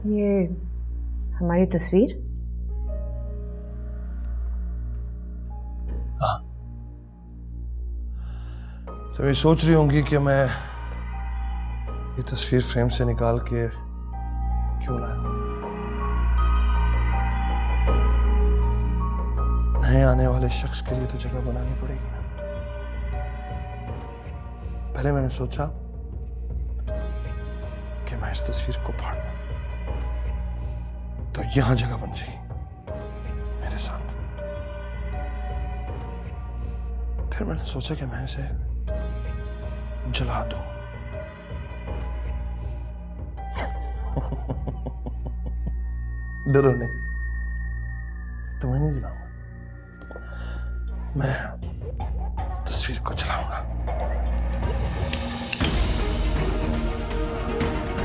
ये हमारी तस्वीर? हाँ। तो ये सोच रही होंगी कि मैं ये तस्वीर फ्रेम से निकाल के क्यों लाया हूं। नए आने वाले शख्स के लिए तो जगह बनानी पड़ेगी ना। पहले मैंने सोचा कि मैं इस तस्वीर को फाड़ दूं तो यहां जगह बन जाएगी मेरे साथ। फिर मैंने सोचा कि मैं इसे जला दूं। डरो नहीं, तुम्हें नहीं जलाऊंगा, मैं इस तस्वीर को जलाऊंगा।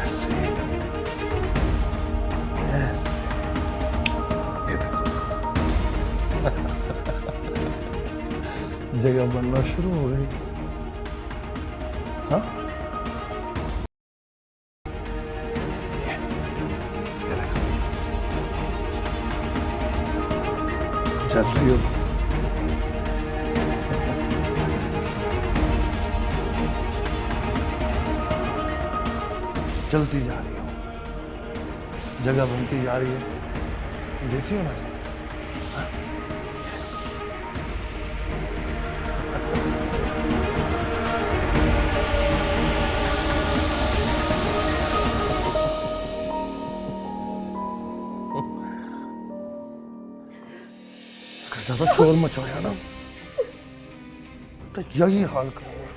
ऐसे ऐसे, ये देखो। जगह बनना शुरू हो गई। हाँ, ये देखो, चल रही हो तुम। चलती जा रही हो, जगह बनती जा रही है, देखी हो ना जी। हाँ? अगर ज्यादा शोर मचाया ना तो यही हाल करूंगा,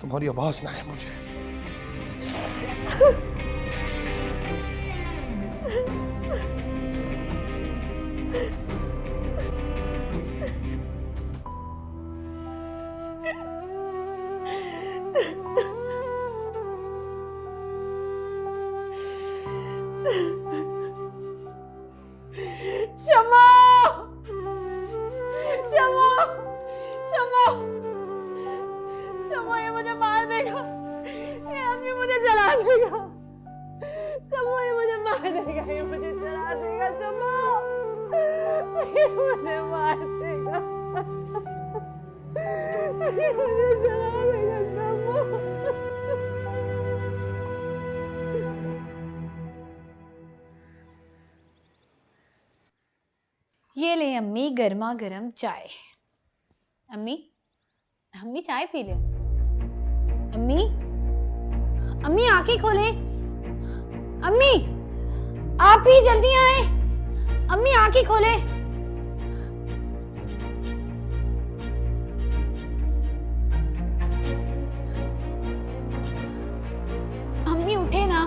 तुम्हारी आवाज ना है मुझे। शमा! शमा! शमा! शमा, ये मुझे मार देगा, ये आदमी मुझे जला देगा। शमा, ये मुझे मार देगा, ये मुझे जला देगा। शमा, ये मुझे मार देगा, ये मुझे जला देगा। शमा, ये ले अम्मी गर्मा गर्म चाय। अम्मी, अम्मी चाय पी ले। अम्मी, अम्मी आंखें खोले। अम्मी, आप ही जल्दी आए। अम्मी आंखें खोले। अम्मी उठे ना,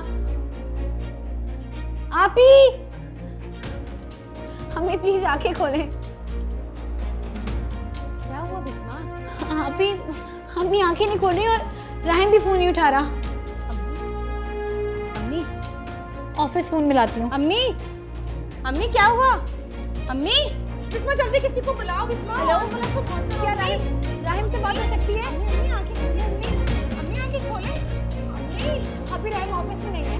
आप ही। अम्मी प्लीज आंखें खोलें। क्या हुआ बिस्मा? अभी अम्मी आंखें नहीं खोल रही और राहिम भी फोन नहीं उठा रहा। अम्मी ऑफिस फोन मिलाती हूँ। अम्मी, अम्मी क्या हुआ? अम्मी, बिस्मा जल्दी किसी को बुलाओ। बिस्मा, हेलो, क्या राहिम से बात हो सकती है? अम्मी आंखें खोले। अम्मी आंखें खोले। अम्मी, अभी राहिम ऑफिस में नहीं है।